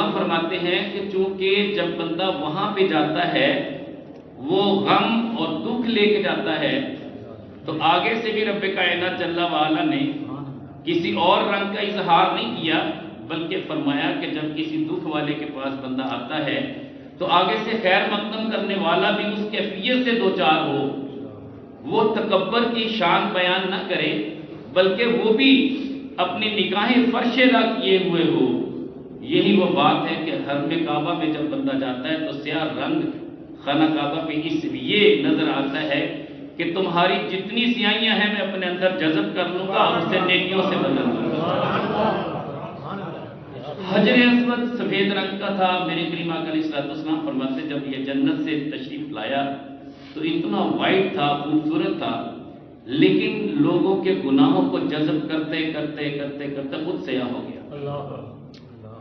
یہاں فرماتے ہیں کہ چونکہ جب بندہ وہاں پہ جاتا ہے وہ غم اور دکھ لے کے جاتا ہے، تو آگے سے بھی رب کائنات جل وعلا نے کسی اور رنگ کا اظہار نہیں کیا، بلکہ فرمایا کہ جب کسی دکھ والے کے پاس بندہ آتا ہے تو آگے سے خیر مقدم کرنے والا بھی اس کیفیت سے دوچار ہو، وہ تکبر کی شان بیان نہ کرے، بلکہ وہ بھی اپنی نگاہیں فرش لا کیے ہوئے ہو۔ یہی وہ بات ہے کہ حرم کعبہ میں جب بندہ جاتا ہے تو سیاہ رنگ خانہ کعبہ پہ اس لیے نظر آتا ہے کہ تمہاری جتنی سیاہیاں ہیں میں اپنے اندر جذب کر لوں گا اور اسے نیکیوں سے بدل دوں گا۔ حجر اسود سفید رنگ کا تھا، میرے کریم آقا علیہ السلام فرماتے جب یہ جنت سے تشریف لایا تو اتنا وائٹ تھا، خوبصورت تھا، لیکن لوگوں کے گناہوں کو جذب کرتے کرتے کرتے کرتے خود سیاہ ہو گیا۔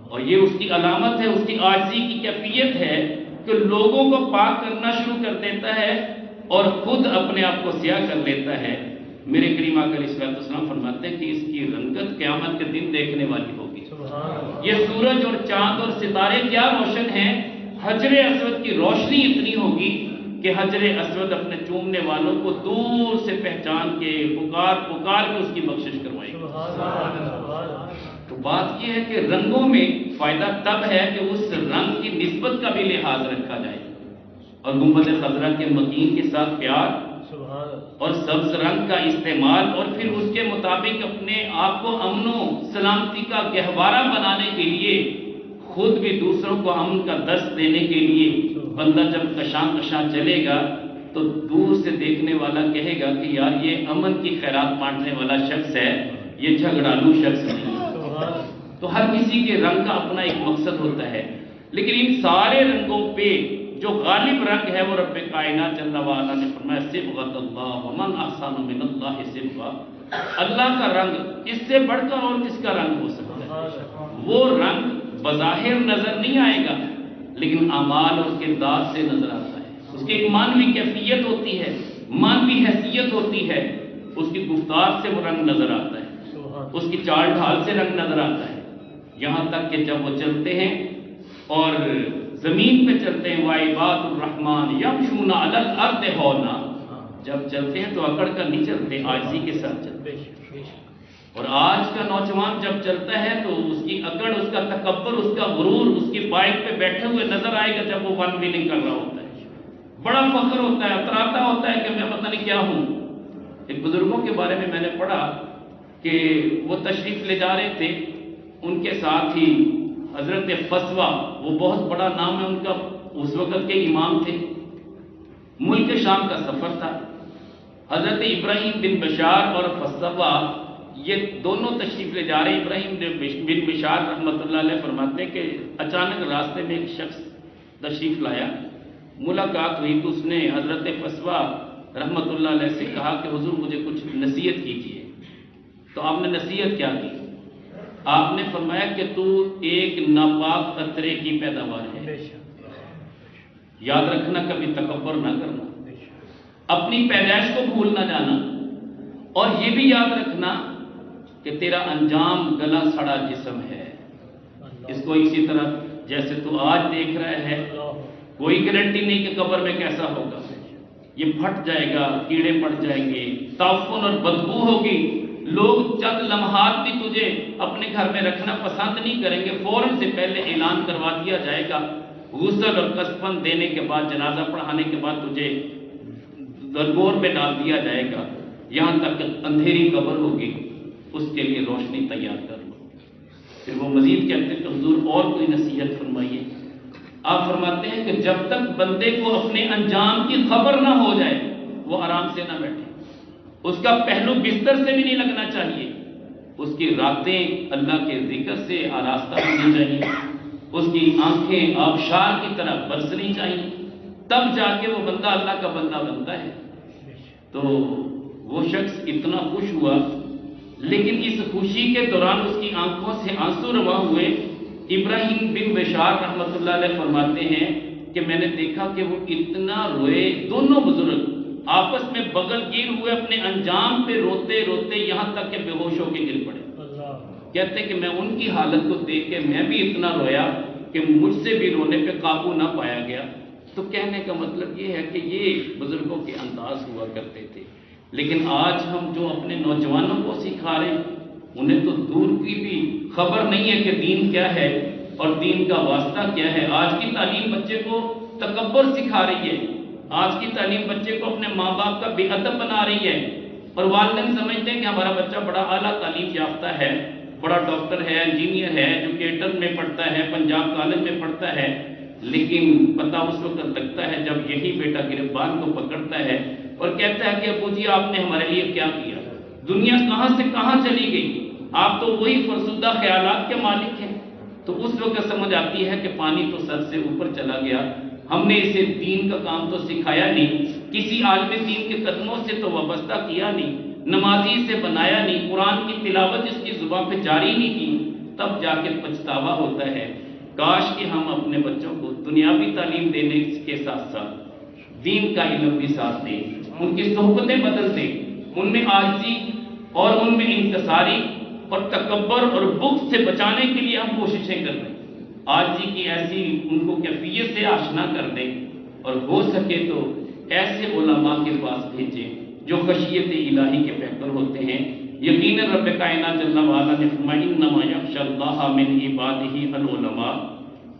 اور یہ اس کی علامت ہے، اس کی عاجزی کی کیفیت ہے کہ لوگوں کو پاک کرنا شروع کر دیتا ہے اور خود اپنے آپ کو سیاہ کر لیتا ہے۔ میرے کریم آقا علیہ السلام فرماتے ہیں کہ اس کی رنگت قیامت کے دن دیکھنے والی ہوگی۔ یہ سورج اور چاند اور ستارے کیا روشن ہیں، حجر اسود کی روشنی اتنی ہوگی کہ حجر اسود اپنے چومنے والوں کو دور سے پہچان کے پکار پکار کے اس کی بخشش کروائے گا۔ تو بات یہ ہے کہ رنگوں میں فائدہ تب ہے کہ اس رنگ کی نسبت کا بھی لحاظ رکھا جائے، اور گنبد خضرا کے مکین کے ساتھ پیار اور سبز رنگ کا استعمال، اور پھر اس کے مطابق اپنے آپ کو امن و سلامتی کا گہوارہ بنانے کے لیے خود بھی دوسروں کو امن کا درس دینے کے لیے بندہ جب کشاں کشاں چلے گا تو دور سے دیکھنے والا کہے گا کہ یار یہ امن کی خیرات بانٹنے والا شخص ہے، یہ جھگڑالو شخص نہیں۔ تو ہر کسی کے رنگ کا اپنا ایک مقصد ہوتا ہے، لیکن ان سارے رنگوں پہ جو غالب رنگ ہے وہ رب کائنات جل وعلا نے فرمایا صبغۃ اللہ ومن احسن من اللہ صبغہ، اللہ کا رنگ، اس سے بڑھ کر اور کس کا رنگ ہو سکتا ہے؟ وہ رنگ بظاہر نظر نہیں آئے گا لیکن اعمال اور کردار سے نظر آتا ہے، اس کی ایک مانوی کیفیت ہوتی ہے، مانوی حیثیت ہوتی ہے، اس کی گفتار سے وہ رنگ نظر آتا ہے، اس کی چال ڈھال سے رنگ نظر آتا ہے، یہاں تک کہ جب وہ چلتے ہیں اور زمین پہ چلتے ہیں وَعِبَادُ الرَّحْمَنِ يَمْشُونَ عَلَى الْأَرْضِ هَوْنًا، جب چلتے ہیں تو اکڑ کر نہیں چلتے، عاجزی کے ساتھ چلتے ہیں۔ اور آج کا نوجوان جب چلتا ہے تو اس کی اکڑ، اس کا تکبر، اس کا غرور اس کی بائک پہ بیٹھے ہوئے نظر آئے گا جب وہ ون ویلنگ کر رہا ہوتا ہے، بڑا فخر ہوتا ہے، اتراتا ہوتا ہے کہ میں پتہ نہیں کیا ہوں۔ ایک بزرگوں کے بارے میں نے پڑھا کہ وہ تشریف لے جا رہے تھے، ان کے ساتھ ہی حضرت فسوہ، وہ بہت بڑا نام ہے ان کا، اس وقت کے امام تھے، ملک شام کا سفر تھا، حضرت ابراہیم بن بشار اور فسوہ یہ دونوں تشریف لے جا رہے ہیں۔ ابراہیم بن بشار رحمۃ اللہ علیہ فرماتے ہیں کہ اچانک راستے میں ایک شخص تشریف لایا، ملاقات ہوئی تو اس نے حضرت فسوہ رحمۃ اللہ علیہ سے کہا کہ حضور مجھے کچھ نصیحت کیجیے۔ تو آپ نے نصیحت کیا کی؟ آپ نے فرمایا کہ تو ایک ناپاک قطرے کی پیداوار ہے، یاد رکھنا کبھی تکبر نہ کرنا، اپنی پیدائش کو بھول نہ جانا، اور یہ بھی یاد رکھنا کہ تیرا انجام گلا سڑا جسم ہے، اس کو اسی طرح جیسے تو آج دیکھ رہا ہے، کوئی گارنٹی نہیں کہ قبر میں کیسا ہوگا، یہ پھٹ جائے گا، کیڑے پڑ جائیں گے، تعفن اور بدبو ہوگی، لوگ چند لمحات بھی تجھے اپنے گھر میں رکھنا پسند نہیں کریں گے، فوراً سے پہلے اعلان کروا دیا جائے گا، غسل اور کفن دینے کے بعد، جنازہ پڑھانے کے بعد تجھے گور میں ڈال دیا جائے گا، یہاں تک کہ اندھیری قبر ہوگی، اس کے لیے روشنی تیار کر لو۔ پھر وہ مزید کہتے ہیں کہ حضور اور کوئی نصیحت فرمائیے۔ آپ فرماتے ہیں کہ جب تک بندے کو اپنے انجام کی خبر نہ ہو جائے وہ آرام سے نہ بیٹھے، اس کا پہلو بستر سے بھی نہیں لگنا چاہیے، اس کی راتیں اللہ کے ذکر سے آراستہ ہونی چاہیے، اس کی آنکھیں آبشار کی طرح برسنی چاہیے، تب جا کے وہ بندہ اللہ کا بندہ بنتا ہے۔ تو وہ شخص اتنا خوش ہوا، لیکن اس خوشی کے دوران اس کی آنکھوں سے آنسو رواں ہوئے۔ ابراہیم بن بشار رحمۃ اللہ علیہ فرماتے ہیں کہ میں نے دیکھا کہ وہ اتنا روئے، دونوں بزرگ آپس میں بغل گیر ہوئے، اپنے انجام پہ روتے روتے یہاں تک کہ بے ہوش ہو کے گر پڑے۔ کہتے کہ میں ان کی حالت کو دیکھ کے میں بھی اتنا رویا کہ مجھ سے بھی رونے پہ قابو نہ پایا گیا۔ تو کہنے کا مطلب یہ ہے کہ یہ بزرگوں کے انداز ہوا کرتے تھے۔ لیکن آج ہم جو اپنے نوجوانوں کو سکھا رہے ہیں، انہیں تو دور کی بھی خبر نہیں ہے کہ دین کیا ہے اور دین کا واسطہ کیا ہے۔ آج کی تعلیم بچے کو تکبر سکھا رہی ہے، آج کی تعلیم بچے کو اپنے ماں باپ کا بے ادب بنا رہی ہے، اور والدین سمجھتے ہیں کہ ہمارا بچہ بڑا اعلیٰ تعلیم یافتہ ہے، بڑا ڈاکٹر ہے، انجینئر ہے، ایجوکیٹر میں پڑھتا ہے، پنجاب کالج میں پڑھتا ہے، لیکن پتہ اس وقت لگتا ہے جب یہی بیٹا گربان کو پکڑتا ہے اور کہتا ہے کہ ابو جی آپ نے ہمارے لیے کیا کیا، دنیا کہاں سے کہاں چلی گئی، آپ تو وہی فرسودہ خیالات کے مالک ہیں۔ تو اس وقت سمجھ آتی ہے کہ پانی تو سر سے اوپر چلا گیا، ہم نے اسے دین کا کام تو سکھایا نہیں، کسی عالم دین کے قدموں سے تو وابستہ کیا نہیں، نمازی سے بنایا نہیں، قرآن کی تلاوت اس کی زبان پہ جاری نہیں کی، تب جا کے پچھتاوا ہوتا ہے۔ کاش کہ ہم اپنے بچوں کو دنیاوی تعلیم دینے کے ساتھ ساتھ دین کا علم بھی ساتھ دیں، ان کی صحبتیں بدل دیں، ان میں عاجزی اور ان میں انکساری اور تکبر اور بغض سے بچانے کے لیے ہم کوششیں کر رہے ہیں۔ عاجزی کی ایسی ان کو کیفیت سے آشنا کر دیں، اور ہو سکے تو ایسے علماء کے پاس بھیجیں جو خشیت الہی کے پیکر ہوتے ہیں۔ یقیناً رب کائنات جل وعلا نے فرمایا انما یخشی اللہ من عبادہ العلماء،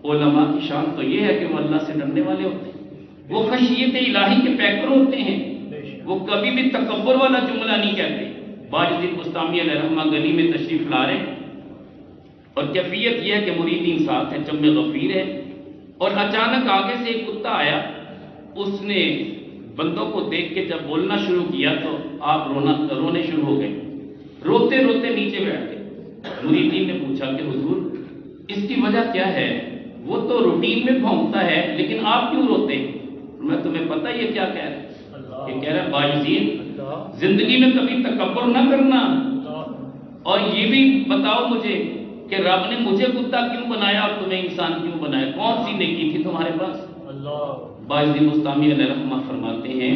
علماء کی شان تو یہ ہے کہ وہ اللہ سے ڈرنے والے ہوتے ہیں، وہ خشیت الہی کے پیکر ہوتے ہیں، وہ کبھی بھی تکبر والا جملہ نہیں کہتے۔ باجد بستامی علیہ رحمہ گلی میں تشریف لا رہے ہیں، اور کیفیت یہ ہے کہ مریدین ساتھ ہیں، جم غفیر ہے، اور اچانک آگے سے ایک کتا آیا، اس نے بندوں کو دیکھ کے جب بولنا شروع کیا تو آپ رونے شروع ہو گئے، روتے روتے نیچے بیٹھ گئے۔ مریدین نے پوچھا کہ حضور اس کی وجہ کیا ہے؟ وہ تو روٹین میں بھونکتا ہے لیکن آپ کیوں روتے ہیں؟ میں تمہیں پتہ یہ کیا کہہ رہا ہے؟ یہ کہہ رہا ہے باجزین زندگی میں کبھی تکبر نہ کرنا، اور یہ بھی بتاؤ مجھے کہ رب نے مجھے کتا کیوں بنایا اور تمہیں انسان کیوں بنایا، کون سی نیکی تھی تمہارے پاس؟ باجزین بستامی علیہ رحمہ فرماتے ہیں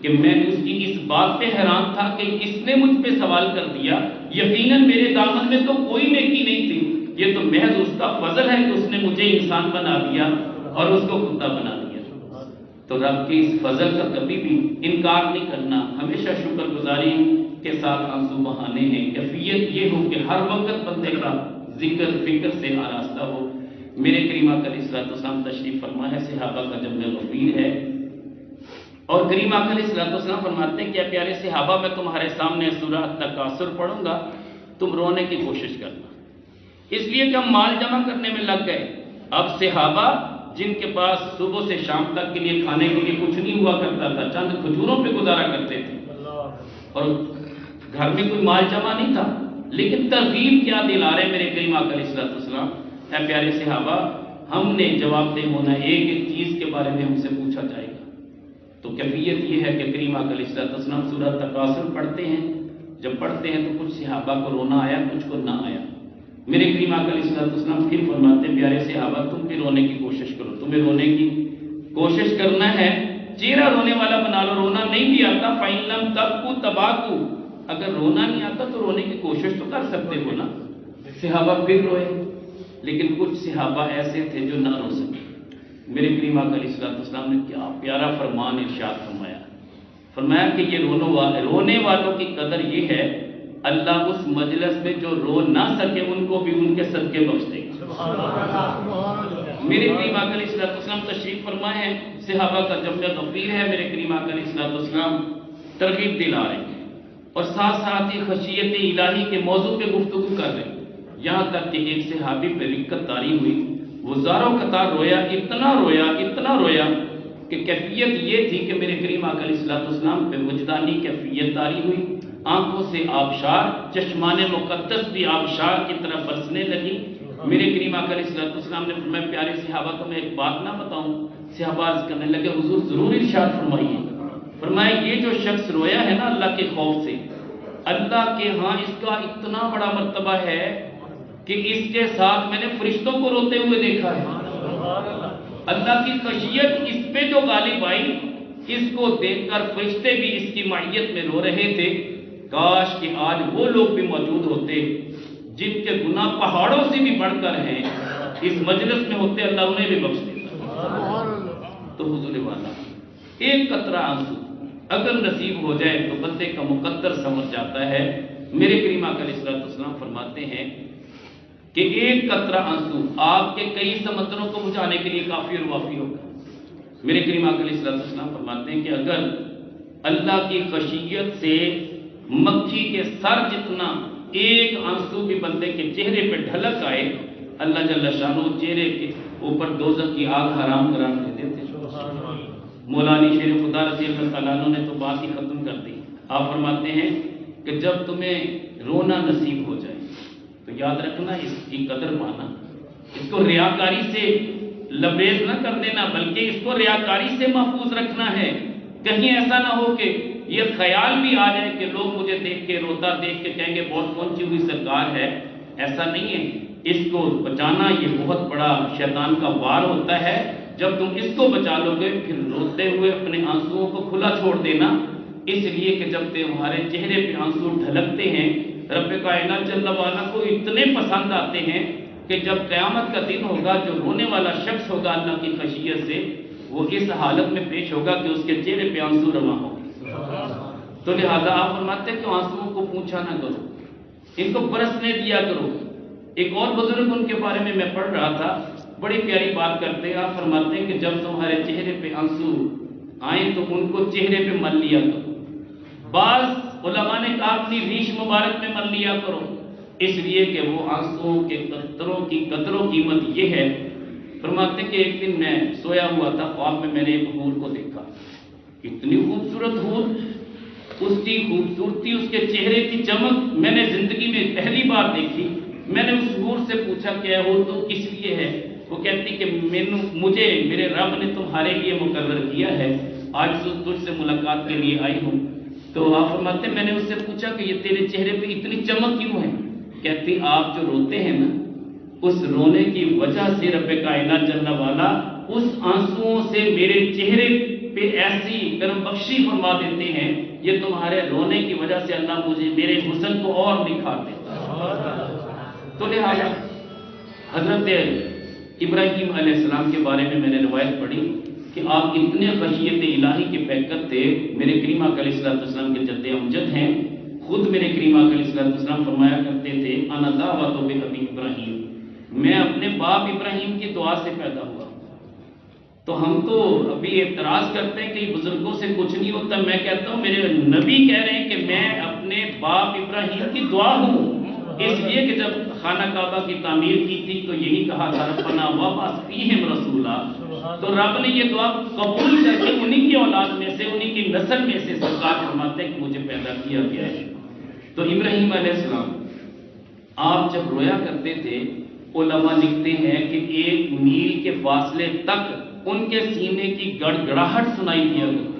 کہ میں اس کی اس بات پہ حیران تھا کہ اس نے مجھ پہ سوال کر دیا، یقیناً میرے دامن میں تو کوئی نیکی نہیں تھی، یہ تو محض اس کا فضل ہے کہ اس نے مجھے انسان بنا دیا اور اس کو کتا بنا دیا۔ تو رب کے اس فضل کا کبھی بھی انکار نہیں کرنا، ہمیشہ شکر گزاری کے ساتھ آنسو بہانے ہیں۔ کیفیت یہ ہو کہ ہر وقت بندے کا ذکر فکر سے آراستہ ہو۔ میرے کریم آقا علیہ الصلوۃ والسلام تشریف فرما ہے، صحابہ کا جمع غفیر ہے، اور کریم آقا علیہ الصلوۃ والسلام فرماتے ہیں کہ اے پیارے صحابہ میں تمہارے سامنے سورہ التکاثر پڑھوں گا، تم رونے کی کوشش کرنا۔ اس لیے کہ ہم مال جمع کرنے میں لگ گئے۔ اب صحابہ جن کے پاس صبح سے شام تک کے لیے کھانے کے لیے کچھ نہیں ہوا کرتا تھا، چند کھجوروں پہ گزارا کرتے تھے، اور گھر میں کوئی مال جمع نہیں تھا، لیکن ترغیب کیا دلا رہے میرے کریم آقا علیہ الصلوۃ والسلام، اے پیارے صحابہ ہم نے جواب دہ ہونا، ایک ایک چیز کے بارے میں ہم سے پوچھا جائے گا۔ تو کیفیت یہ ہے کہ کریم آقا علیہ الصلوۃ والسلام سورہ التکاثر پڑھتے ہیں، جب پڑھتے ہیں تو کچھ صحابہ کو رونا آیا، کچھ کو نہ آیا۔ میرے کریم آقا علیہ الصلوۃ والسلام پھر فرماتے ہیں پیارے صحابہ تم بھی رونے کی کوشش کرو، تمہیں رونے کی کوشش کرنا ہے، چہرہ رونے والا بنا لو، رونا نہیں بھی آتا فَإِن لَمْ تَبْكُوا تَبَاكُوا، اگر رونا نہیں آتا تو رونے کی کوشش تو کر سکتے ہو نا۔ صحابہ پھر روئے، لیکن کچھ صحابہ ایسے تھے جو نہ رو سکے۔ میرے کریم آقا علیہ الصلوۃ والسلام نے کیا پیارا فرمان ارشاد فرمایا کہ یہ رونے والوں کی قدر یہ ہے، اللہ اس مجلس میں جو رو نہ سکے ان کو بھی ان کے صدقے بخش دے گا۔ میرے کریم آقا علیہ الصلوۃ والسلام تشریف فرمائے ہیں، صحابہ کا جمع غفیر ہے، میرے کریم آقا علیہ الصلوۃ والسلام ترغیب دلا رہے ہیں، اور ساتھ ساتھ ہی خشیت الہی کے موضوع پہ گفتگو کر رہے ہیں، یہاں تک کہ ایک صحابی پہ رکت طاری ہوئی، وہ زاروں قطار رویا، اتنا رویا کہ کیفیت یہ تھی کہ میرے کریم آقا علیہ الصلوۃ والسلام پہ وجدانی کیفیت طاری ہوئی، آنکھوں سے آبشار، چشمان مقدس بھی آبشار کی طرف برسنے لگی۔ میرے کریم آقا علیہ الصلوۃ والسلام نے فرمایا پیارے صحابہ کو میں ایک بات نہ بتاؤں؟ صحابہ عرض کرنے لگے حضور ضرور ارشاد فرمائیے۔ فرمایا یہ جو شخص رویا ہے نا اللہ کے خوف سے، اللہ کے ہاں اس کا اتنا بڑا مرتبہ ہے کہ اس کے ساتھ میں نے فرشتوں کو روتے ہوئے دیکھا ہے۔ اللہ کی خشیت اس پہ جو غالب آئی، اس کو دیکھ کر فرشتے بھی اس کی معیت میں رو رہے تھے۔ کاش کہ آج وہ لوگ بھی موجود ہوتے جن کے گناہ پہاڑوں سے بھی بڑھ کر ہیں، اس مجلس میں ہوتے اللہ انہیں بھی بخش دیتا۔ تو حضور والا ایک قطرہ آنسو اگر نصیب ہو جائے تو بندے کا مقدر سمجھ جاتا ہے۔ میرے کریم آقا علیہ السلام فرماتے ہیں کہ ایک قطرہ آنسو آپ کے کئی سمندروں کو بجھانے کے لیے کافی اور وافی ہوگا۔ میرے کریم آقا علیہ السلام فرماتے ہیں کہ اگر اللہ کی خشیت سے مکھی کے سر جتنا ایک آنسو بھی بندے کے چہرے پہ ڈھلک آئے، اللہ جل شانہ چہرے کے اوپر دوزخ کی آگ حرام قرار دے دیتے۔ مولانا شیر خدا رضی اللہ تعالیٰ عنہ نے تو بات ہی ختم کر دی۔ آپ فرماتے ہیں کہ جب تمہیں رونا نصیب ہو جائے تو یاد رکھنا اس کی قدر پانا، اس کو ریاکاری سے لبریز نہ کر دینا، بلکہ اس کو ریاکاری سے محفوظ رکھنا ہے۔ کہیں ایسا نہ ہو کہ یہ خیال بھی آ جائے کہ لوگ مجھے دیکھ کے روتا دیکھ کے کہیں گے بہت پہنچی ہوئی سرکار ہے، ایسا نہیں ہے۔ اس کو بچانا یہ بہت بڑا شیطان کا وار ہوتا ہے۔ جب تم اس کو بچا لو گے پھر روتے ہوئے اپنے آنسوؤں کو کھلا چھوڑ دینا، اس لیے کہ جب تمہارے چہرے پہ آنسو ڈھلکتے ہیں رب کائنات جل وعلا کو اتنے پسند آتے ہیں کہ جب قیامت کا دن ہوگا جو رونے والا شخص ہوگا اللہ کی خشیت سے وہ اس حالت میں پیش ہوگا کہ اس کے چہرے پہ آنسو رواں ہوں۔ تو لہذا آپ فرماتے ہیں کہ آنسوؤں کو پوچھا نہ کرو، ان کو برسنے دیا کرو۔ ایک اور بزرگ ان کے بارے میں پڑھ رہا تھا، بڑی پیاری بات کرتے ہیں۔ آپ فرماتے ہیں کہ جب تمہارے چہرے پہ آنسو آئیں تو ان کو چہرے پہ مل لیا کرو۔ بعض علماء نے کہا اپنی ریش مبارک میں مل لیا کرو، اس لیے کہ وہ آنسوؤں کے قطروں کی قدر و قیمت یہ ہے۔ فرماتے ہیں کہ ایک دن میں سویا ہوا تھا، خواب میں نے ایک حور کو دیکھا، اتنی خوبصورت حور، اس کی خوبصورتی، اس کے چہرے کی چمک میں نے زندگی میں پہلی بار دیکھی۔ میں نے اس حور سے پوچھا کہ اے حور تو کس لیے ہے؟ وہ کہتی کہ مجھے میرے رب نے تمہارے لیے مقرر کیا ہے، آج تجھ سے ملاقات کے لیے آئی ہوں۔ تو آپ فرماتے ہیں میں نے اس سے پوچھا کہ یہ تیرے چہرے پہ اتنی چمک کیوں ہے؟ کہتی آپ جو روتے ہیں نا، اس رونے کی وجہ سے رب کائنات جل وعلا اس آنسوؤں سے میرے چہرے پہ ایسی کرم بخشی فرما دیتے ہیں، یہ تمہارے رونے کی وجہ سے اللہ مجھے میرے حسن کو اور نکھار دیتا ہے۔ تو لہٰذا حضرت ابراہیم علیہ السلام کے بارے میں نے روایت پڑھی کہ آپ اتنے خشیت الہی کے پیکر تھے۔ میرے کریم آقا علیہ السلام کے جد امجد ہیں، خود میرے کریم آقا علیہ السلام فرمایا کرتے تھے انا دعوت بابی ابراہیم، میں اپنے باپ ابراہیم کی دعا سے پیدا ہوا۔ تو ہم تو ابھی اعتراض کرتے ہیں کہ بزرگوں سے کچھ نہیں ہوتا، میں کہتا ہوں میرے نبی کہہ رہے ہیں کہ میں اپنے باپ ابراہیم کی دعا ہوں، اس لیے کہ جب خانہ کعبہ کی تعمیر کی تھی تو یہی کہا تھا ربنا وابعث فیہم رسولا، تو رب نے یہ دعا قبول کر کے انہی کی اولاد میں سے، انہی کی نسل میں سے سرکار فرماتے ہیں کہ مجھے پیدا کیا گیا ہے۔ تو ابراہیم علیہ السلام آپ جب رویا کرتے تھے، علماء لکھتے ہیں کہ 1 میل کے فاصلے تک ان کے سینے کی گڑگڑاہٹ سنائی دیا کرتی۔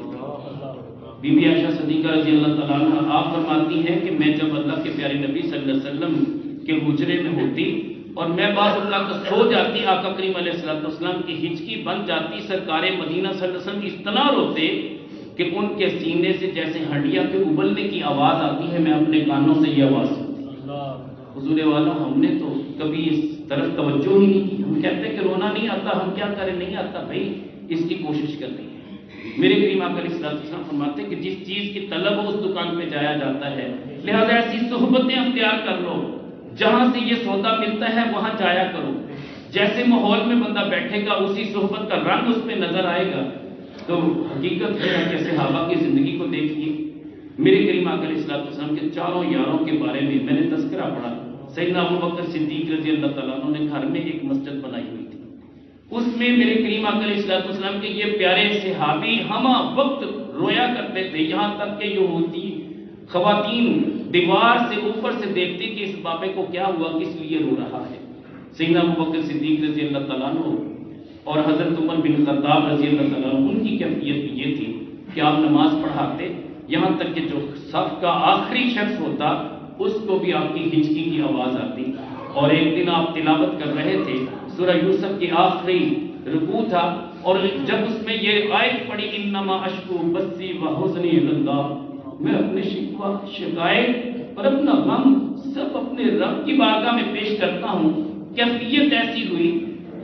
بی بی عائشہ صدیقہ رضی اللہ تعالیٰ عنہ آپ فرماتی ہیں کہ میں جب اللہ کے پیارے نبی صلی اللہ علیہ وسلم کے حجرے میں ہوتی اور میں بعض اللہ کا سو جاتی، آقا کریم علیہ السلام کی ہچکی بن جاتی، سرکار مدینہ صلی اللہ علیہ وسلم اس طرح روتے کہ ان کے سینے سے جیسے ہڈیاں کے ابلنے کی آواز آتی ہے، میں اپنے کانوں سے یہ آواز سنتی۔ حضور والا ہم نے تو کبھی اس طرف توجہ ہی نہیں کی، ہم کہتے ہیں کہ رونا نہیں آتا، ہم کیا کریں، نہیں آتا بھائی، اس کی کوشش کرنی ہے۔ میرے کریم آقا علیہ السلام فرماتے ہیں کہ جس چیز کی طلب ہو اس دکان پہ جایا جاتا ہے، لہذا ایسی صحبتیں اختیار کر لو، جہاں سے یہ سودا ملتا ہے وہاں جایا کرو، جیسے ماحول میں بندہ بیٹھے گا اسی صحبت کا رنگ اس پہ نظر آئے گا۔ تو حقیقت ہے کہ صحابہ کی زندگی کو دیکھیے، میرے کریم آقا علیہ السلام کے چاروں یاروں کے بارے میں نے تذکرہ پڑھا۔ سیدنا ابوبکر صدیق رضی اللہ تعالیٰ عنہ نے گھر میں ایک مسجد بنائی ہوئی تھی، اس میں میرے کریم آقا علیہ السلام کے یہ پیارے صحابی ہمہ وقت رویا کرتے تھے، یہاں تک کہ یہودی خواتین دیوار سے اوپر سے دیکھتی کہ اس بابے کو کیا ہوا، کس لیے رو رہا ہے۔ سیدنا ابوبکر صدیق رضی اللہ تعالیٰ عنہ اور حضرت عمر بن خطاب رضی اللہ تعالیٰ عنہ، ان کی کیفیت یہ تھی کہ آپ نماز پڑھاتے، یہاں تک کہ جو صف کا آخری شخص ہوتا اس کو بھی آپ کی ہچکی کی آواز آتی۔ اور ایک دن آپ تلاوت کر رہے تھے، سورہ یوسف کی آخری رکوع تھا، اور جب اس میں یہ آیت پڑھی انما اشکو بثی وحزنی اللہ، میں اپنے شکوہ شکایت اور اپنا غم سب اپنے رب کی بارگاہ میں پیش کرتا ہوں۔ کیفیت ایسی ہوئی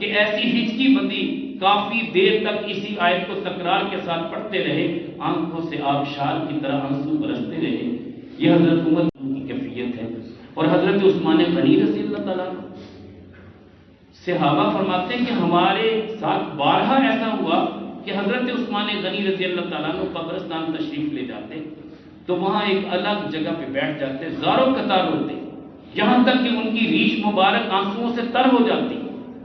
کہ ایسی ہچکی بندی کافی دیر تک اسی آیت کو تکرار کے ساتھ پڑھتے رہے، آنکھوں سے آبشار کی طرح آنسو برستے رہے۔ یہ حضرت عمر کی کیفیت ہے۔ اور حضرت عثمان غنی رضی اللہ تعالیٰ صحابہ فرماتے ہیں کہ ہمارے ساتھ بارہا ایسا ہوا کہ حضرت عثمان غنی رضی اللہ تعالیٰ نے قبرستان تشریف لے جاتے تو وہاں ایک الگ جگہ پہ بیٹھ جاتے، زاروں قطار ہوتے، یہاں تک کہ ان کی ریش مبارک آنسوؤں سے تر ہو جاتی۔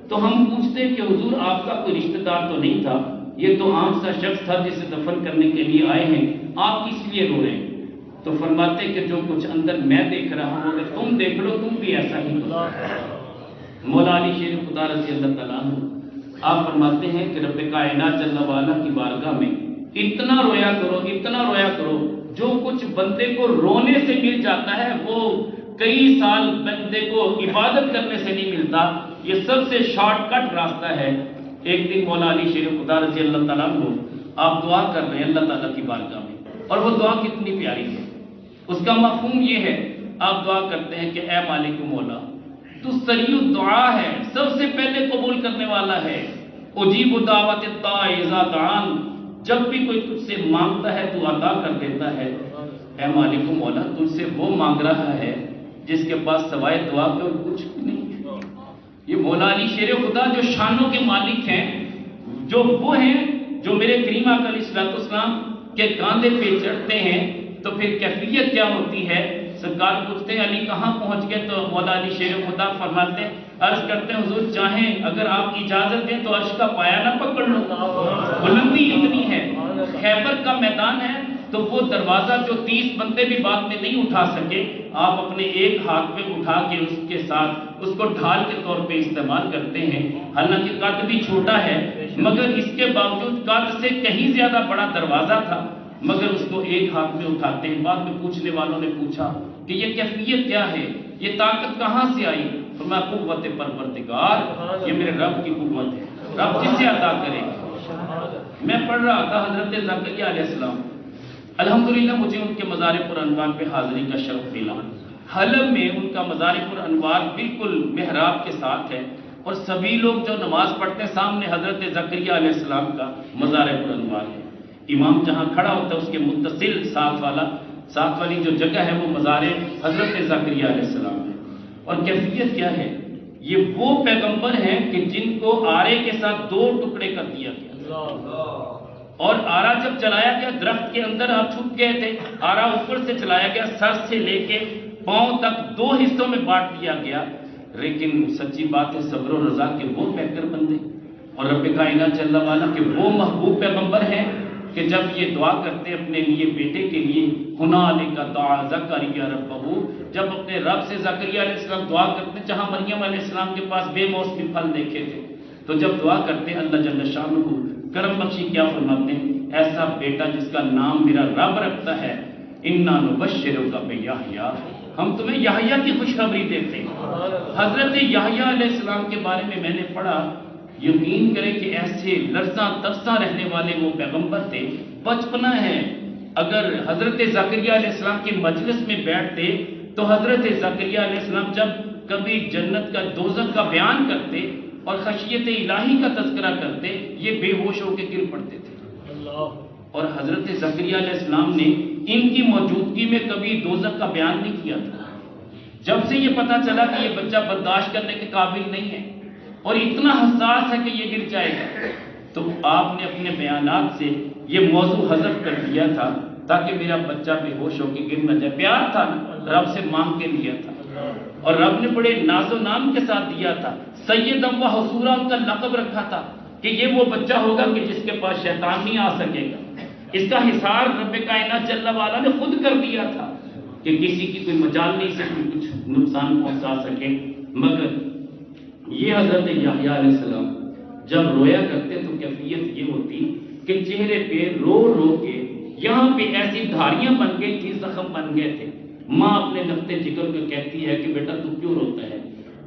تو ہم پوچھتے کہ حضور آپ کا کوئی رشتہ دار تو نہیں تھا، یہ تو عام سا شخص تھا جسے دفن کرنے کے لیے آئے ہیں، آپ کس لیے رو رہے ہیں؟ تو فرماتے کہ جو کچھ اندر میں دیکھ رہا ہوں اگر تم دیکھ لو تم بھی ایسا ہی ہو۔ مولا علی شیر خدا رضی اللہ تعالیٰ عنہ آپ فرماتے ہیں کہ رب کائنات جل وعلا کی بارگاہ میں اتنا رویا کرو، اتنا رویا کرو، جو کچھ بندے کو رونے سے مل جاتا ہے وہ کئی سال بندے کو عبادت کرنے سے نہیں ملتا۔ یہ سب سے شارٹ کٹ راستہ ہے۔ ایک دن مولا علی شیر خدا رضی اللہ تعالیٰ عنہ آپ دعا کر رہے ہیں اللہ تعالیٰ کی بارگاہ میں، اور وہ دعا کتنی پیاری ہے، اس کا مفہوم یہ ہے، آپ دعا کرتے ہیں کہ اے مالک مولا تو سریع دعا ہے، سب سے پہلے قبول کرنے والا ہے، اجیب دعوت الداع اذا دعان، جب بھی کوئی تجھ سے مانگتا ہے تو عطا کر دیتا ہے۔ اے مالک مولا تجھ سے وہ مانگ رہا ہے جس کے پاس سوائے دعا کے اور کچھ بھی نہیں ہے۔ یہ مولا علی شیر خدا جو شانوں کے مالک ہیں، جو وہ ہیں جو میرے کریم آقا علیہ الصلوۃ والسلام کے کاندھے پہ چڑھتے ہیں، تو پھر کیفیت کیا ہوتی ہے؟ سرکار پوچھتے ہیں علی کہاں پہنچ گئے؟ تو مولا علی شیر خدا فرماتے ہیں، عرض کرتے ہیں حضور چاہیں اگر آپ اجازت دیں تو عرش کا پایا نہ پکڑ لو، بلندی اتنی ہے، خیبر کا میدان ہے، تو وہ دروازہ جو 30 بندے بھی بعد میں نہیں اٹھا سکے، آپ اپنے ایک ہاتھ میں اٹھا کے اس کے ساتھ اس کو ڈھال کے طور پہ استعمال کرتے ہیں۔ حالانکہ قد بھی چھوٹا ہے مگر اس کے باوجود قد سے کہیں زیادہ بڑا دروازہ تھا، مگر اس کو ایک ہاتھ میں اٹھاتے ہیں۔ بعد میں پوچھنے والوں نے پوچھا کہ یہ کیفیت کیا ہے، یہ طاقت کہاں سے آئی؟ فرمایا قوت پروردگار، یہ میرے رب کی قوت ہے، رب جسے عطا کرے۔ میں پڑھ رہا تھا حضرت زکریا علیہ السلام، الحمدللہ مجھے ان کے مزار پر انوار پہ حاضری کا شرف ملا۔ حلب میں ان کا مزار پر انوار بالکل محراب کے ساتھ ہے، اور سبھی لوگ جو نماز پڑھتے ہیں سامنے حضرت زکریا علیہ السلام کا مزار پر انوار ہے۔ امام جہاں کھڑا ہوتا ہے اس کے متصل ساتھ والی جو جگہ ہے وہ مزار حضرت زکریا علیہ السلام ہے۔ اور کیفیت کیا ہے؟ یہ وہ پیغمبر ہیں کہ جن کو آرے کے ساتھ 2 ٹکڑے کر دیا گیا، اور آرا جب چلایا گیا درخت کے اندر آپ چھپ گئے تھے، آرا اوپر سے چلایا گیا، سر سے لے کے پاؤں تک 2 حصوں میں بانٹ دیا گیا۔ لیکن سچی بات ہے صبر و رضا کے وہ پیکر بندے، اور رب کائنات جل وعلا کے وہ محبوب پیغمبر ہیں کہ جب یہ دعا کرتے اپنے لیے بیٹے کے لیے، ہنالک دعا زکریا ربہ، جب اپنے رب سے زکریا علیہ السلام دعا کرتے جہاں مریم علیہ السلام کے پاس بے موسمی پھل دیکھے تھے، تو جب دعا کرتے اللہ جل شانہ کرم بخشی کیا فرماتے ہیں؟ ایسا بیٹا جس کا نام میرا رب رکھتا ہے، انا نبشرک بیحییٰ، ہم تمہیں یحییٰ کی خوشخبری دیتے ہیں۔ حضرت یحییٰ علیہ السلام کے بارے میں نے پڑھا، یقین کریں کہ ایسے لرزاں ترساں رہنے والے وہ پیغمبر تھے، بچپنا ہے۔ اگر حضرت زکریا علیہ السلام کی مجلس میں بیٹھتے تو حضرت زکریا علیہ السلام جب کبھی جنت کا دوزخ کا بیان کرتے اور خشیت الہی کا تذکرہ کرتے، یہ بے ہوش ہو کے گر پڑتے تھے۔ اور حضرت زکریا علیہ السلام نے ان کی موجودگی میں کبھی دوزخ کا بیان نہیں کیا تھا۔ جب سے یہ پتا چلا کہ یہ بچہ برداشت کرنے کے قابل نہیں ہے اور اتنا حساس ہے کہ یہ گر جائے گا، تو آپ نے اپنے بیانات سے یہ موضوع حذف کر دیا تھا تاکہ میرا بچہ بے ہوش ہو کے گر نہ جائے۔ پیار تھا نا، رب سے مانگ کے لیا تھا، اور رب نے بڑے ناز و نام کے ساتھ دیا تھا۔ سیدم و حصورا ان کا لقب رکھا تھا کہ یہ وہ بچہ ہوگا کہ جس کے پاس شیطان نہیں آ سکے گا۔ اس کا حصار رب کائنات جل وعلا نے خود کر دیا تھا کہ کسی کی کوئی مجال نہیں سکتی کچھ نقصان پہنچا سکے۔ مگر یہ حضرت یحییٰ علیہ السلام جب رویا کرتے تو کیفیت یہ ہوتی کہ چہرے پہ رو رو کے یہاں پہ ایسی دھاریاں بن گئی تھی، زخم بن گئے تھے۔ ماں اپنے نقطۂ جگر کو کہتی ہے کہ بیٹا تو کیوں روتا ہے؟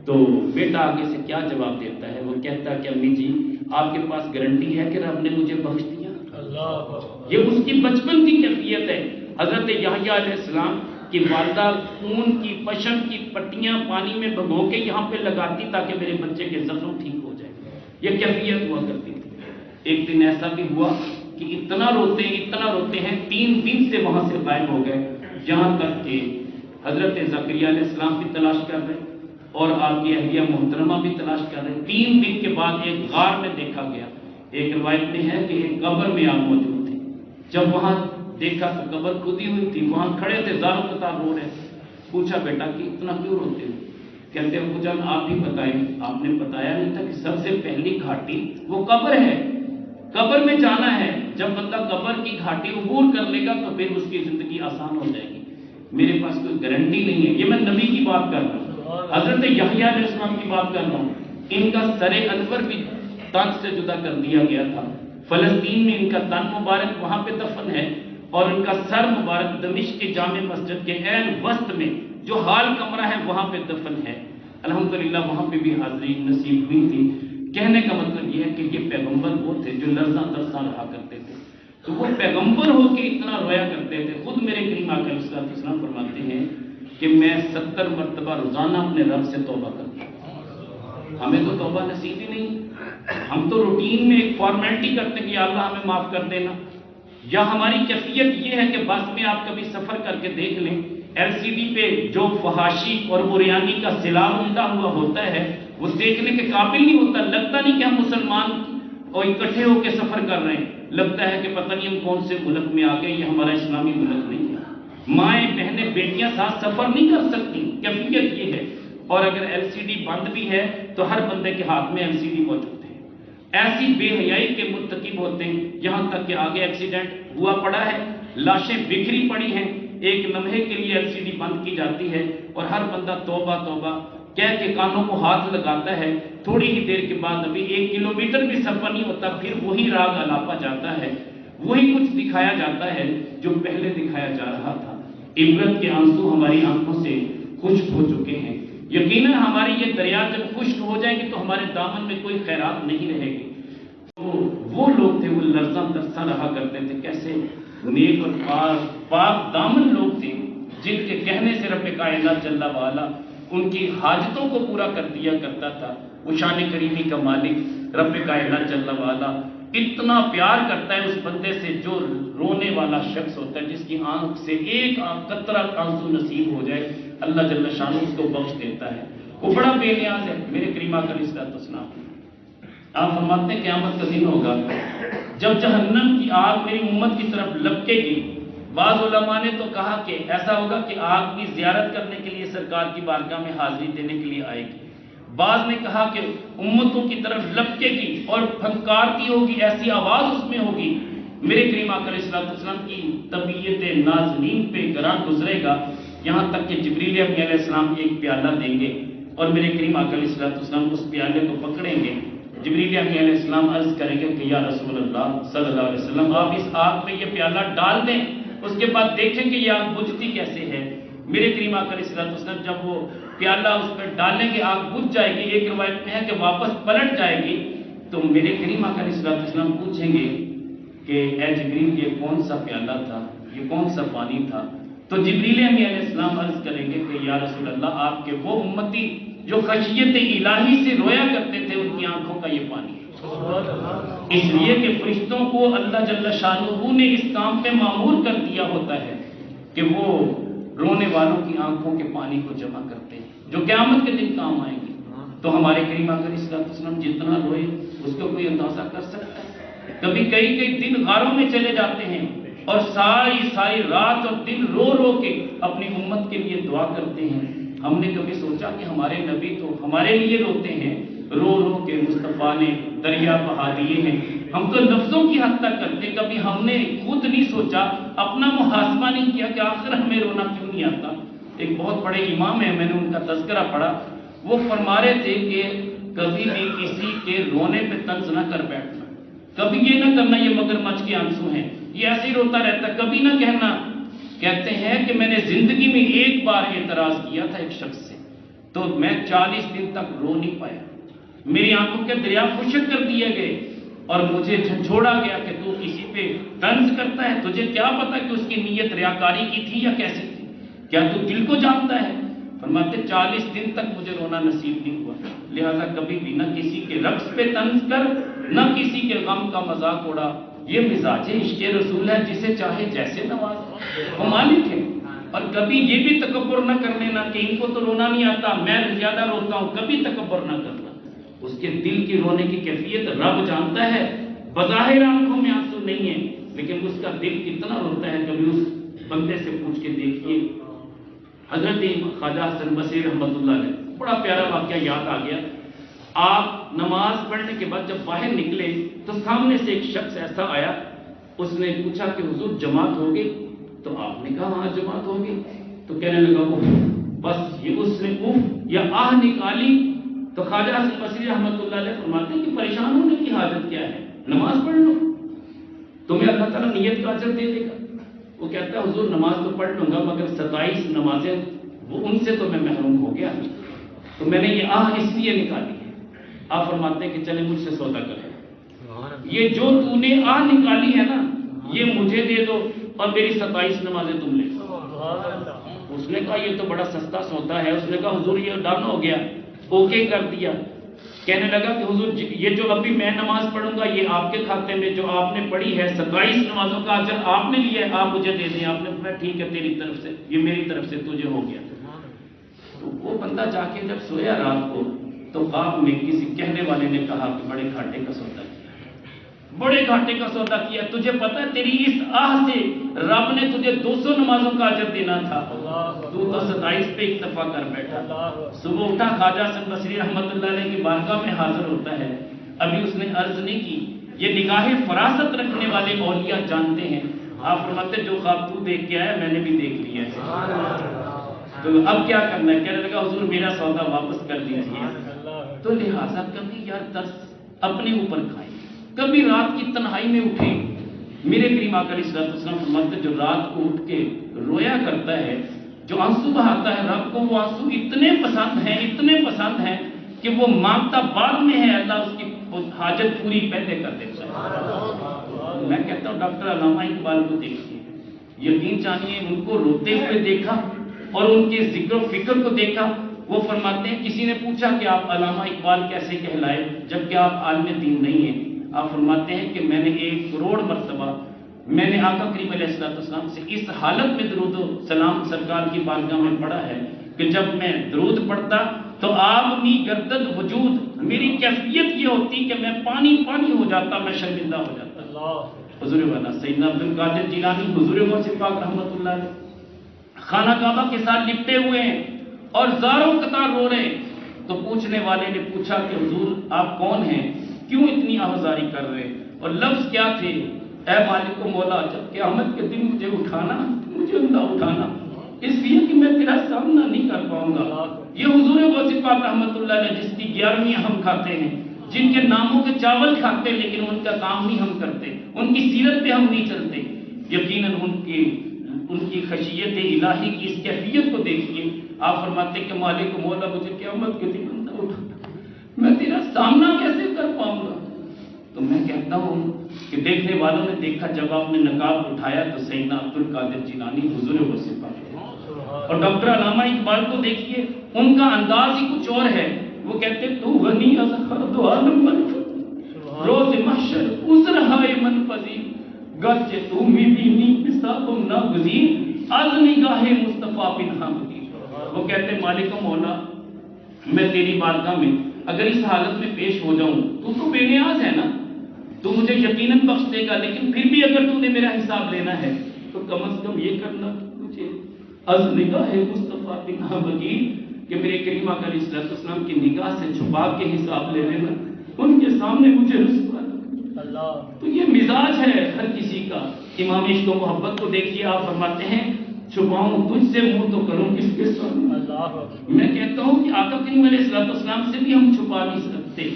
تو بیٹا آگے سے کیا جواب دیتا ہے؟ وہ کہتا ہے کہ امی جی آپ کے پاس گارنٹی ہے کہ رب نے مجھے بخش دیا؟ یہ اس کی بچپن کی کیفیت ہے۔ حضرت یحییٰ علیہ السلام کی والدہ خون کی پشم کی پٹیاں پانی میں بھگو کے یہاں پہ لگاتی تاکہ میرے بچے کے زخم ٹھیک ہو جائے۔ یہ کیفیت ہوا کرتی تھی۔ ایک دن ایسا بھی ہوا کہ اتنا روتے ہیں 3 دن سے وہاں سے غائب ہو گئے، جہاں تک کہ حضرت زکریا علیہ السلام بھی تلاش کر رہے اور آپ کی اہلیہ محترمہ بھی تلاش کر رہے۔ 3 دن کے بعد ایک غار میں دیکھا گیا، ایک روایت میں ہے کہ ایک قبر میں آپ موجود تھے۔ جب وہاں دیکھا تو قبر کھدی ہوئی تھی، وہاں کھڑے تھے، زاروں قطار رو رہے تھے۔ پوچھا بیٹا کہ اتنا کیوں روتے ہو؟ کہتے ہیں ابو جان آپ بھی بتائیں، آپ نے بتایا نہیں تھا کہ سب سے پہلی گھاٹی وہ قبر ہے، قبر میں جانا ہے۔ جب بندہ قبر کی گھاٹی عبور کر لے گا تو پھر اس کی زندگی آسان ہو جائے گی۔ میرے پاس کوئی گارنٹی نہیں ہے، یہ میں نبی کی بات کر رہا ہوں، حضرت یحییٰ علیہ السلام کی بات کر رہا ہوں۔ ان کا سر انور بھی تن سے جدا کر دیا گیا تھا۔ فلسطین میں ان کا تن مبارک وہاں پہ دفن ہے، اور ان کا سر مبارک دمشق کی جامع مسجد کے عین وسط میں جو ہال کمرہ ہے وہاں پہ دفن ہے۔ الحمدللہ وہاں پہ بھی حاضری نصیب ہوئی تھی۔ کہنے کا مطلب یہ ہے کہ یہ پیغمبر وہ تھے جو لرزاں ترساں رہا کرتے تھے، تو وہ پیغمبر ہو کے اتنا رویا کرتے تھے۔ خود میرے کریم آقا علیہ السلام فرماتے ہیں کہ میں 70 مرتبہ روزانہ اپنے رب سے توبہ کرتا ہوں۔ ہمیں تو توبہ نصیب ہی نہیں، ہم تو روٹین میں ایک فارمیلٹی کرتے ہیں کہ یا اللہ ہمیں معاف کر دینا، یا ہماری کیفیت یہ ہے کہ بس میں آپ کبھی سفر کر کے دیکھ لیں، ایل سی ڈی پہ جو فحاشی اور بریانی کا سیلاب اٹھا ہوا ہوتا ہے وہ دیکھنے کے قابل نہیں ہوتا، لگتا نہیں کہ ہم مسلمان اور اکٹھے ہو کے سفر کر رہے ہیں، لگتا ہے کہ پتہ نہیں ہم کون سے ملک میں آ گئے، یہ ہمارا اسلامی ملک نہیں ہے۔ مائیں بہنیں بیٹیاں ساتھ سفر نہیں کر سکتی، کیفیت یہ ہے۔ اور اگر ایل سی ڈی بند بھی ہے تو ہر بندے کے ہاتھ میں ایل سی ڈی موجود ہے۔ ایسی بے حیائی کے مرتکب ہوتے ہیں، یہاں تک کہ آگے ایکسیڈنٹ ہوا پڑا ہے، لاشیں بکھری پڑی ہیں، ایک لمحے کے لیے ایل سی ڈی بند کی جاتی ہے اور ہر بندہ توبہ توبہ کہہ کے کانوں کو ہاتھ لگاتا ہے۔ تھوڑی ہی دیر کے بعد ابھی 1 کلومیٹر بھی سفر نہیں ہوتا، پھر وہی راگ الاپا جاتا ہے، وہی کچھ دکھایا جاتا ہے جو پہلے دکھایا جا رہا تھا۔ عبرت کے آنسو ہماری آنکھوں سے خشک ہو چکے ہیں۔ یقیناً ہماری یہ دریا جب خشک ہو جائے گی تو ہمارے دامن میں کوئی خیرات نہیں رہے گی۔ وہ لوگ تھے، وہ لرزاں ترساں رہا کرتے تھے، کیسے نیک اور پاک دامن لوگ تھے جن کے کہنے سے رب کائنات جل وعلا ان کی حاجتوں کو پورا کر دیا کرتا تھا۔ وہ شان کریمی کا مالک رب کائنات جل وعلا اتنا پیار کرتا ہے اس بندے سے جو رونے والا شخص ہوتا ہے، جس کی آنکھ سے ایک قطرہ آنسو نصیب ہو جائے، اللہ جل شانہ اس کو بخش دیتا ہے۔ وہ بڑا بے نیاز ہے۔ میرے کریم آقا علیہ السلام آپ فرماتے ہیں قیامت کا دن ہوگا جب جہنم کی آگ میری امت کی طرف لپکے گی۔ بعض علماء نے تو کہا کہ ایسا ہوگا کہ آگ کی زیارت کرنے کے لیے سرکار کی بارگاہ میں حاضری دینے کے لیے آئے گی۔ بعض نے کہا کہ امتوں کی طرف لپکے گی اور پھنکارتی ہوگی، ایسی آواز اس میں ہوگی، میرے کریم آقا علیہ السلام کی طبیعت نازنین پہ گراں گزرے گا، یہاں تک کہ جبریل علیہ السلام ایک پیالہ دیں گے اور میرے کریم آقا علیہ السلام اس پیالے کو پکڑیں گے۔ جبریل علیہ السلام عرض کریں گے کہ یا رسول اللہ صلی اللہ علیہ وسلم آپ اس آگ میں یہ پیالہ ڈال دیں، اس کے بعد دیکھیں کہ یہ آگ بجھتی کیسے ہے۔ میرے کریم آقا علیہ السلام جب وہ پیالہ اس پر ڈالیں گے آگ بجھ جائے گی، ایک روایت میں ہے کہ واپس پلٹ جائے گی، تو میرے کریم آقا علیہ السلام پوچھیں گے کہ اے جبریل یہ کون سا پیالہ تھا، یہ کون سا پانی تھا؟ تو جبریل علیہ السلام عرض کریں گے کہ یا رسول اللہ آپ کے وہ امتی جو خشیت الہی سے رویا کرتے تھے، ان کی آنکھوں کا یہ پانی ہے۔ اس لیے کہ فرشتوں کو اللہ جل شانہ نے اس کام پہ مامور کر دیا ہوتا ہے کہ وہ رونے والوں کی آنکھوں کے پانی کو جمع کرتے ہیں، جو قیامت کے دن کام آئیں گے۔ تو ہمارے کریم آقا علیہ السلام جتنا روئے اس کو کوئی اندازہ کر سکتا ہے؟ کبھی کئی دن غاروں میں چلے جاتے ہیں اور ساری رات اور دن رو رو کے اپنی امت کے لیے دعا کرتے ہیں۔ ہم نے کبھی سوچا کہ ہمارے نبی تو ہمارے لیے روتے ہیں، رو رو کے مصطفیٰ نے دریا بہا دیے ہیں۔ ہم تو لفظوں کی حد تک کرتے، کبھی ہم نے خود نہیں سوچا، اپنا محاسبہ نہیں کیا کہ آخر ہمیں رونا کیوں نہیں آتا۔ ایک بہت بڑے امام ہیں، میں نے ان کا تذکرہ پڑھا، وہ فرما رہے تھے کہ کبھی بھی کسی کے رونے پہ طنز نہ کر بیٹھنا، کبھی یہ نہ کرنا یہ مگرمچھ کے آنسو ہیں، یہ ایسے ہی روتا رہتا، کبھی نہ کہنا۔ کہتے ہیں کہ میں نے زندگی میں ایک بار اعتراض کیا تھا ایک شخص سے، تو میں 40 دن تک رو نہیں پایا، میری آنکھوں کے دریا خشک کر دیے گئے اور مجھے جھنجھوڑا گیا کہ تو کسی پہ طنز کرتا ہے، تجھے کیا پتا کہ اس کی نیت ریاکاری کی تھی یا کیسی تھی، کیا تو دل کو جانتا ہے؟ فرماتے 40 دن تک مجھے رونا نصیب نہیں ہوا۔ لہذا کبھی بھی نہ کسی کے رقص پہ طنز کر، نہ کسی کے غم کا مذاق اڑا۔ یہ مزاج عشق رسول ہے، جسے چاہے جیسے نواز، وہ مالک ہے۔ اور کبھی یہ بھی تکبر نہ کر لینا کہ ان کو تو رونا نہیں آتا، میں زیادہ روتا ہوں، کبھی تکبر نہ کرنا۔ اس کے دل کی رونے کی کیفیت رب جانتا ہے، بظاہر آنکھوں میں آنسو نہیں ہے، لیکن اس کا دل کتنا روتا ہے، کبھی اس بندے سے پوچھ کے دیکھیے۔ حضرت خواجہ حسن بصری رحمۃ اللہ علیہ، بڑا پیارا واقعہ یاد آ گیا۔ آپ نماز پڑھنے کے بعد جب باہر نکلے تو سامنے سے ایک شخص ایسا آیا، اس نے پوچھا کہ حضور جماعت ہوگی؟ تو آپ نے کہا ہاں جماعت ہوگی۔ تو کہنے لگا اوف، بس یہ اس نے اوف یا آہ نکالی تو خواجہ حسن بصری رحمۃ اللہ علیہ فرماتے ہیں کہ پریشان ہونے کی حاجت کیا ہے، نماز پڑھ لو، تمہیں اللہ تعالیٰ نیت کا اجر دے دے گا۔ وہ کہتا ہے حضور نماز تو پڑھ لوں گا، مگر 27 نمازیں وہ ان سے تو میں محروم ہو گیا، تو میں نے یہ آہ اس لیے نکالی ہے۔ آپ فرماتے ہیں کہ چلے مجھ سے سودا کرے، یہ جو تو نے آہ نکالی ہے نا یہ مجھے دے دو اور میری 27 نمازیں تم لے لو۔ اس نے کہا یہ تو بڑا سستا سودا ہے۔ اس نے کہا حضور یہ ڈن ہو گیا، اوکے کر دیا۔ کہنے لگا کہ حضور یہ جو ابھی میں نماز پڑھوں گا یہ آپ کے کھاتے میں جو آپ نے پڑھی ہے 27 نمازوں کا اجر آپ نے لیا ہے، آپ مجھے دے دیں۔ آپ نے کہا ٹھیک ہے تیری طرف سے، یہ میری طرف سے تجھے ہو گیا۔ تو وہ بندہ جا کے جب سویا رات کو تو خواب میں کسی کہنے والے نے کہا کہ بڑے گھاٹے کا سودا کیا، بڑے گھاٹے کا سودا کیا، تجھے پتا ہے تیری اس آہ سے رب نے تجھے 200 نمازوں کا اجر دینا تھا، تو 27 پہ اکتفا کر بیٹھا۔ صبح اٹھا خواجہ حسن بصری رحمۃ اللہ علیہ کی بارگاہ میں حاضر ہوتا ہے، ابھی اس نے عرض نہیں کی۔ یہ نگاہ فراست رکھنے والے اولیاء جانتے ہیں۔ آپ فرماتے جو خواب تو دیکھ کے آیا میں نے بھی دیکھ لیا ہے، تو اب کیا کرنا ہے؟ کہنے لگا حضور میرا سودا واپس کر دیجیے۔ تو لہٰذا کبھی یار ترس اپنے اوپر کھائیں، کبھی رات کی تنہائی میں اٹھیں۔ میرے کریم آقا علیہ الصلوۃ والسلام فرماتے جو رات کو اٹھ کے رویا کرتا ہے، جو آنسو بہاتا ہے، رب کو وہ آنسو اتنے پسند ہیں، اتنے پسند ہیں کہ وہ مانگتا بعد میں ہے، اللہ اس کی حاجت پوری پہلے کر دیتا ہے۔ میں کہتا ہوں ڈاکٹر علامہ اقبال کو دیکھیے، یقین جانیے ان کو روتے ہوئے دیکھا اور ان کے ذکر و فکر کو دیکھا۔ وہ فرماتے ہیں کسی نے پوچھا کہ آپ علامہ اقبال کیسے کہلائے جبکہ آپ عالم دین نہیں ہیں؟ آپ فرماتے ہیں کہ میں نے 1 کروڑ مرتبہ میں نے آقا کریم علیہ السلام سے اس حالت میں درود و سلام سرکار کی بارگاہ میں پڑھا ہے کہ جب میں درود پڑھتا تو آپ می گردد وجود، میری کیفیت یہ ہوتی کہ میں پانی پانی ہو جاتا، میں شرمندہ ہو جاتا۔ حضور والا سیدنا عبد القادر جیلانی حضور غوث پاک رحمۃ اللہ علیہ خانہ کعبہ کے ساتھ لپٹے ہوئے ہیں اور زاروں قطار رو رہے ہیں۔ تو پوچھنے والے نے پوچھا کہ حضور آپ کون ہیں، کیوں اتنی آہذاری کر رہے ہیں، اور لفظ کیا تھے؟ اے مالک و مولا جب قیامت کے دن مجھے اٹھانا، مجھے اندھا اٹھانا، اس لیے کہ میں تیرا سامنا نہیں کر پاؤں گا۔ یہ حضور غوث پاک رحمۃ اللہ علیہ جس کی 11ویں ہم کھاتے ہیں، جن کے ناموں کے چاول کھاتے لیکن ان کا کام نہیں ہم کرتے، ان کی سیرت پہ ہم نہیں چلتے، یقیناً ان کی خشیت الہی کی اس کیفیت کو دیکھیے۔ آپ فرماتے کہ مالک و مولا مجھے قیامت کے دن اندھا اٹھانا، میں تیرا سامنا کیسے کر پاؤں گا؟ تو میں کہتا ہوں کہ دیکھنے والوں نے دیکھا جب آپ نے نقاب اٹھایا تو سیدنا عبد القادر جیلانی حضور غوث پاک، اور ڈاکٹر علامہ اقبال کو دیکھیے ان کا انداز ہی کچھ اور ہے۔ وہ کہتے تو غنی از خرد و عالم منفذ، روز محشر عذر ہائے منفذی، گرچہ تو می بینی حساب ناگزیر، از نگاہ مصطفیٰ پنہا بدیر۔ وہ کہتے مالک و مولا میں تیری بارگاہ میں اگر اس حالت میں پیش ہو جاؤں تو بے نیاز ہے نا، تو مجھے یقیناً بخش دے گا، لیکن پھر بھی اگر تو نے میرا حساب لینا ہے تو کم از کم یہ کرنا مجھے از نگاہ مصطفیٰ پنہا بدیر کہ میرے کریم آقا علیہ السلام کی نگاہ سے چھپا کے حساب لے لینا، ان کے سامنے مجھے رسوا۔ تو یہ مزاج ہے ہر کسی کا۔ امام عشق و محبت کو دیکھیے، آپ فرماتے ہیں چھپاؤں تجھ سے منہ تو کروں کس کے سامنے۔ میں کہتا ہوں کہ آقا کریم علیہ السلام سے بھی ہم چھپا نہیں سکتے،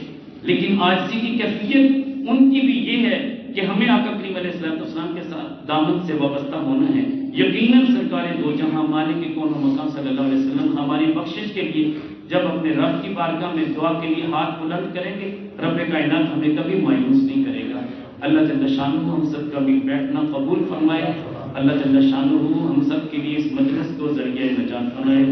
لیکن عاجزی کی کیفیت ان کی بھی یہ ہے کہ ہمیں آقا کریم علیہ السلام کے ساتھ دامن سے وابستہ ہونا ہے۔ یقیناً سرکار دو جہاں مالک کون و مکان صلی اللہ علیہ وسلم ہماری بخشش کے لیے جب اپنے رب کی بارگاہ میں دعا کے لیے ہاتھ بلند کریں گے، رب کائنات ہمیں کبھی مایوس نہیں کرے گا۔ اللہ جل شانہ ہم سب کا بھی بیٹھنا قبول فرمائے۔ اللہ جل شانہ ہم سب کے لیے اس مجلس کو ذریعہ نجات بنائے۔